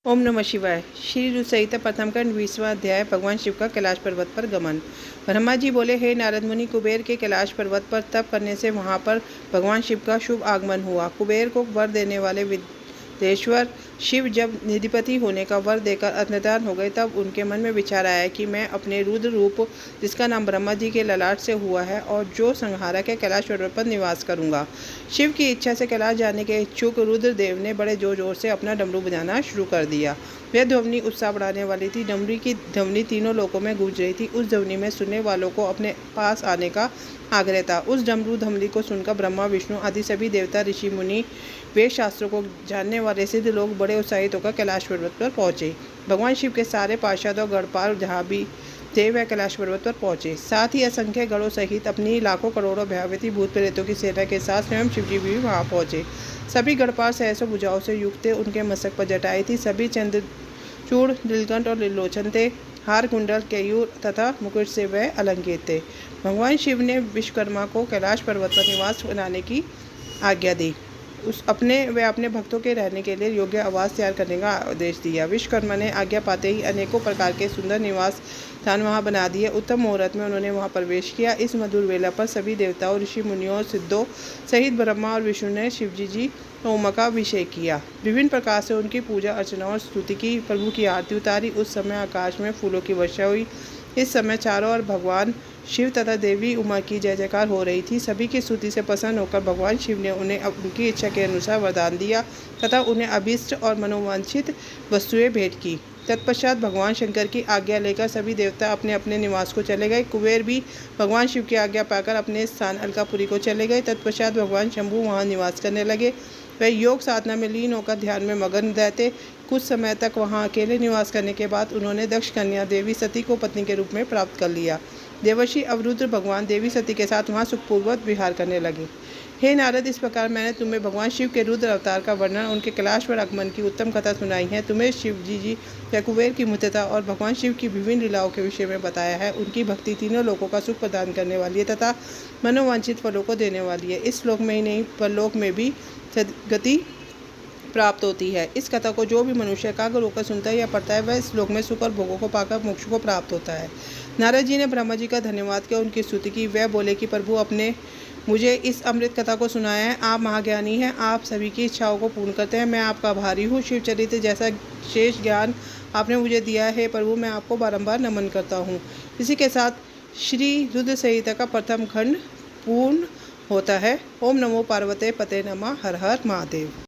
ओम नमः शिवाय। श्री रुद्र संहिता प्रथम खंड 20वां अध्याय। भगवान शिव का कैलाश पर्वत पर गमन। ब्रह्मा जी बोले, हे नारद मुनि, कुबेर के कैलाश पर्वत पर तप करने से वहां पर भगवान शिव का शुभ आगमन हुआ। कुबेर को वर देने वाले विदेश्वर शिव जब निधिपति होने का वर देकर अंतर्धान हो गए, तब उनके मन में विचार आया कि मैं अपने रुद्र रूप, जिसका नाम ब्रह्मा जी के ललाट से हुआ है और जो संहारक है, कैलाश पर्वत पर निवास करूंगा। शिव की इच्छा से कैलाश जाने के इच्छुक रुद्रदेव ने बड़े जोर जोर से अपना डमरू बजाना शुरू कर दिया। वह ध्वनि उत्साह बढ़ाने वाली थी। डमरू की ध्वनि तीनों लोकों में गूंज रही थी। उस ध्वनि में सुनने वालों को अपने पास आने का आग्रह था। उस डमरू ध्वनि को सुनकर ब्रह्मा, विष्णु आदि सभी देवता, ऋषि मुनि, वेद शास्त्रों को जानने वाले सिद्ध लोग बड़े उत्साहित होकर कैलाश पर्वत पर पहुंचे। भगवान शिव के सारे पार्षद और गणपाल जहाँ भी थे, वह कैलाश पर्वत पर पहुंचे। साथ ही असंख्य गणों सहित अपनी लाखों करोड़ों भयावती भूत प्रेतों की सेना के साथ स्वयं शिवजी भी वहां पहुंचे। सभी गणपाल सहस्रों भुजाओं से युक्त थे। उनके मस्तक पर जटाएं थी। सभी चंद्रचूड़, नीलकंठ और नीलोचन थे। हार, कुंडल, केयूर तथा मुकुट से वह अलंकृत थे। भगवान शिव ने विश्वकर्मा को कैलाश पर्वत पर निवास बनाने की आज्ञा दी। अपने भक्तों के रहने के लिए योग्य आवास तैयार करने का आदेश दिया। विश्वकर्मा ने आज्ञा पाते ही अनेकों प्रकार के सुंदर निवास स्थान वहां बना दिए। उत्तम मुहूर्त में उन्होंने वहां प्रवेश किया। इस मधुर वेला पर सभी देवताओं, ऋषि मुनियों, सिद्धों सहित ब्रह्मा और विष्णु ने शिवजी जी ओम का अभिषेक किया। विभिन्न प्रकार से उनकी पूजा अर्चना और स्तुति की। प्रभु की आरती उतारी। उस समय आकाश में फूलों की वर्षा हुई। इस समय चारों ओर भगवान शिव तथा देवी उमा की जय जयकार हो रही थी। सभी की स्तुति से प्रसन्न होकर भगवान शिव ने उन्हें उनकी इच्छा के अनुसार वरदान दिया तथा उन्हें अभीष्ट और मनोवांछित वस्तुएं भेंट की। तत्पश्चात भगवान शंकर की आज्ञा लेकर सभी देवता अपने अपने निवास को चले गए। कुबेर भी भगवान शिव की आज्ञा पाकर अपने स्थान अलकापुरी को चले गए। तत्पश्चात भगवान शंभु वहाँ निवास करने लगे। वह योग साधना में लीन होकर ध्यान में मगन रहते। कुछ समय तक वहाँ अकेले निवास करने के बाद उन्होंने दक्ष कन्या देवी सती को पत्नी के रूप में प्राप्त कर लिया। देवर्षि अवरुद्र भगवान देवी सती के साथ वहाँ सुखपूर्वक विहार करने लगे। हे नारद, इस प्रकार मैंने तुम्हें भगवान शिव के रुद्र अवतार का वर्णन, उनके कैलाश पर आगमन की उत्तम कथा सुनाई है। तुम्हें शिवजी जी या कुबेर की मित्रता और भगवान शिव की विभिन्न लीलाओं के विषय में बताया है। उनकी भक्ति तीनों लोकों का सुख प्रदान करने वाली है तथा मनोवांछित फलों को देने वाली है। इस लोक में ही नहीं, परलोक में भी सद्गति प्राप्त होती है। इस कथा को जो भी मनुष्य एकाग्र होकर सुनता है या पढ़ता है, वह इस लोक में सुख और भोगों को पाकर मोक्ष को प्राप्त होता है। नारद जी ने ब्रह्मा जी का धन्यवाद किया, उनकी स्तुति की। वह बोले कि प्रभु, आपने मुझे इस अमृत कथा को सुनाया है। आप महाज्ञानी हैं। आप सभी की इच्छाओं को पूर्ण करते हैं। मैं आपका आभारी हूँ। शिव चरित्र जैसा शेष ज्ञान आपने मुझे दिया है प्रभु, मैं आपको बारंबार नमन करता हूँ। इसी के साथ श्री रुद्र संहिता का प्रथम खंड पूर्ण होता है। ओम नमो पार्वते पते नमः। हर हर महादेव।